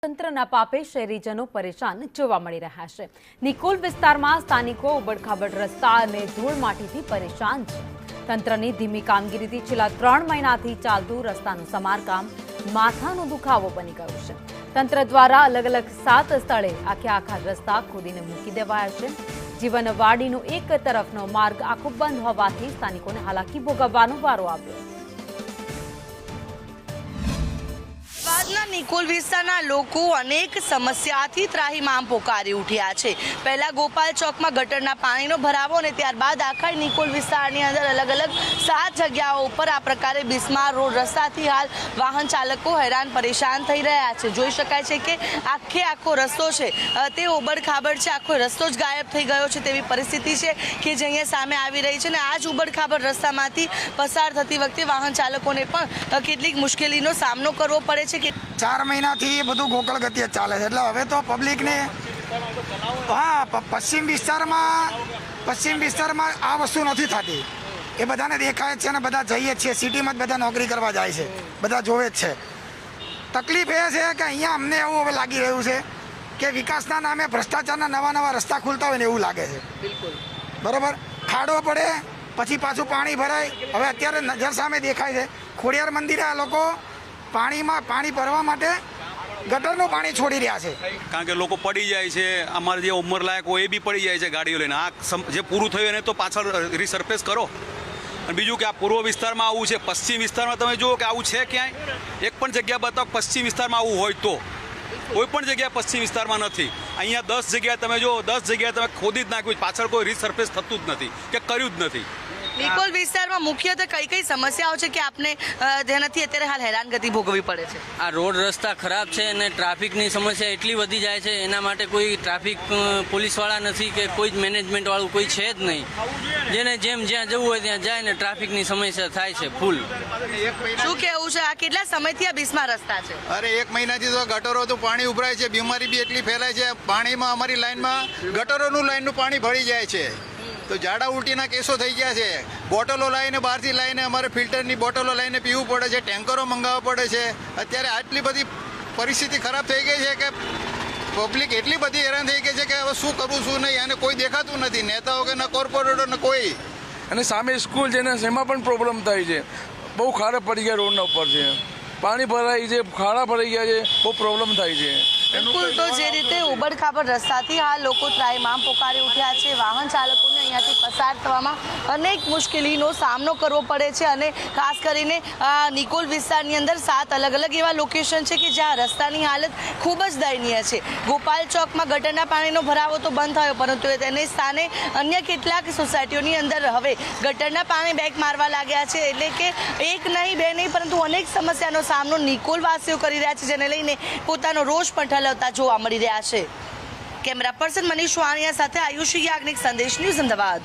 તંત્રના પાપે શહેરીજનો પરેશાન જોવા મળી રહ્યા છે। નિકોલ વિસ્તારમાં સ્થાનિકો ઉબડખાબડ રસ્તા અને ધૂળમાટીથી પરેશાન છે। તંત્રની ધીમી કામગીરીથી છેલ્લા 3 મહિનાથી ચાલતું રસ્તાનું સમારકામ માથાનો દુખાવો બની ગયું છે। તંત્ર દ્વારા અલગ અલગ 7 સ્થળે આખા રસ્તા ખોદીને મૂકી દેવાયા છે। જીવનવાડીનો એક તરફનો માર્ગ આખો બંધ હોવાથી સ્થાનિકોને હાલાકી ભોગવવાનો વારો આવ્યો। નિકોલ વિસ્તારના લોકો અનેક સમસ્યાથી ત્રાહિમામ પોકારી ઉઠ્યા છે। પહેલા ગોપાલ ચોકમાં ગટરના પાણીનો ભરાવો અને ત્યારબાદ આખા નિકોલ વિસ્તારની અંદર અલગ અલગ 7 જગ્યાઓ ઉપર આ પ્રકારે બિસ્માર રોડ રસ્તાથી હાલ વાહન ચાલકો હેરાન પરેશાન થઈ રહ્યા છે। જોઈ શકાય છે કે આખો રસ્તો છે તે ઉબડખાબડ છે, આખો રસ્તો જ ગાયબ થઈ ગયો છે તેવી પરિસ્થિતિ છે કે જે અહીંયા સામે આવી રહી છે। અને આ જ ઉબડખાબડ રસ્તામાંથી પસાર થતી વખતે વાહન ચાલકોને પણ કેટલીક મુશ્કેલીનો સામનો કરવો પડે છે કે 4 મહિનાથી બધું ગોકળ ગતિએ ચાલે છે। એટલે હવે તો પબ્લિકને પશ્ચિમ વિસ્તારમાં આ વસ્તુ નથી થતી, એ બધાને દેખાય છે અને બધા જઈએ છીએ, સિટીમાં જ બધા નોકરી કરવા જાય છે, બધા જોવે જ છે। તકલીફ એ છે કે અહીંયા અમને એવું હવે લાગી રહ્યું છે કે વિકાસના નામે ભ્રષ્ટાચારના નવા રસ્તા ખુલતા હોય ને એવું લાગે છે। બિલકુલ બરાબર, ખાડો પડે પછી પાછું પાણી ભરાય। હવે અત્યારે નજર સામે દેખાય છે ખોડિયાર મંદિરે આ લોકો પાણી ભરવા માટે ગટરનું પાણી છોડી રહ્યા છે, કારણ કે લોકો પડી જાય છે। અમારે જે ઉંમર લાયક હોય એ બી પડી જાય છે ગાડીઓ લઈને। આ જે પૂરું થયું એને તો પાછળ રીસર્ફેસ કરો। અને બીજું કે આ પૂર્વ વિસ્તારમાં આવું છે, પશ્ચિમ વિસ્તારમાં તમે જુઓ કે આવું છે ક્યાંય? એક પણ જગ્યા બતાવો પશ્ચિમ વિસ્તારમાં આવું હોય તો? કોઈ પણ જગ્યા પશ્ચિમ વિસ્તારમાં નથી। અહીંયા 10 જગ્યાએ તમે જુઓ, 10 જગ્યાએ તમે ખોદી જ નાખ્યું, પાછળ કોઈ રીસર્ફેસ થતું જ નથી કે કર્યું જ નથી। નિકોલ વિસ્તારમાં મુખ્યત્વે કઈ સમસ્યાઓ છે કે આપને જેનાથી અત્યારે હાલ હેરાનગતિ ભોગવવી પડે છે? આ રોડ રસ્તા ખરાબ છે અને ટ્રાફિકની સમસ્યા એટલી વધી જાય છે, એના માટે કોઈ ટ્રાફિક પોલીસવાળા નથી કે કોઈ જ મેનેજમેન્ટવાળું કોઈ છે જ નહીં। જેને જેમ જ્યાં જવું હોય ત્યાં જાય ને ટ્રાફિકની સમસ્યા થાય છે ફૂલ। શું કહેવું છે, આ કેટલા સમયથી આ બિસ્માર રસ્તા છે? અરે 1 મહિનાથી તો ગટરો તો પાણી ઉભરાય છે, બીમારી બી એટલી ફેલાય છે। પાણીમાં અમારી લાઈનમાં લાઈનનું પાણી ભળી જાય છે તો ઝાડા ઉલટીના કેસો થઈ ગયા છે। બોટલો લાવીને બહારથી લાવીને અમારે ફિલ્ટરની બોટલો લાવીને પીવું પડે છે, ટેન્કરો મંગાવવા પડે છે। અત્યારે આટલી બધી પરિસ્થિતિ ખરાબ થઈ ગઈ છે કે પબ્લિક એટલી બધી હેરાન થઈ ગઈ છે કે હવે શું કરવું શું નહીં, અને કોઈ દેખાતું નથી, નેતાઓ કે ના કોર્પોરેટરો ને કોઈ। અને સામે સ્કૂલ છે ને એમાં પણ પ્રોબ્લેમ થાય છે, બહુ ખાડા પડી ગયા રોડના ઉપર છે, પાણી ભરાઈ છે, ખાડા ભરાઈ ગયા છે, બહુ પ્રોબ્લેમ થાય છે। બિલકુલ, તો જે રીતે ઉબડખાબડ રસ્તાથી હાલ લોકો ત્રાહિમામ પોકારી ઉઠ્યા છે, વાહન ચાલકોને અહીંયાથી પસાર થવામાં અનેક મુશ્કેલીનો સામનો કરવો પડે છે। અને ખાસ કરીને નિકોલ વિસ્તારની અંદર 7 અલગ અલગ એવા લોકેશન છે કે જ્યાં રસ્તાની હાલત ખૂબ જ દયનીય છે। ગોપાલ ચોકમાં ગટરના પાણીનો ભરાવો તો બંધ થયો, પરંતુ તેને સ્થાને અન્ય કેટલાક સોસાયટીઓની અંદર હવે ગટરના પાણી બેક મારવા લાગ્યા છે। એટલે કે એક નહીં બે નહીં પરંતુ અનેક સમસ્યાનો સામનો નિકોલ વાસીઓ કરી રહ્યા છે, જેને લઈને પોતાનો રોષ પણ ઠલવતા જોવા મળી રહ્યા છે। કેમેરા પર્સન મનીષ વાણિયા સાથે આયુષી યાજ્ઞિક, સંદેશ ન્યૂઝ, અમદાવાદ।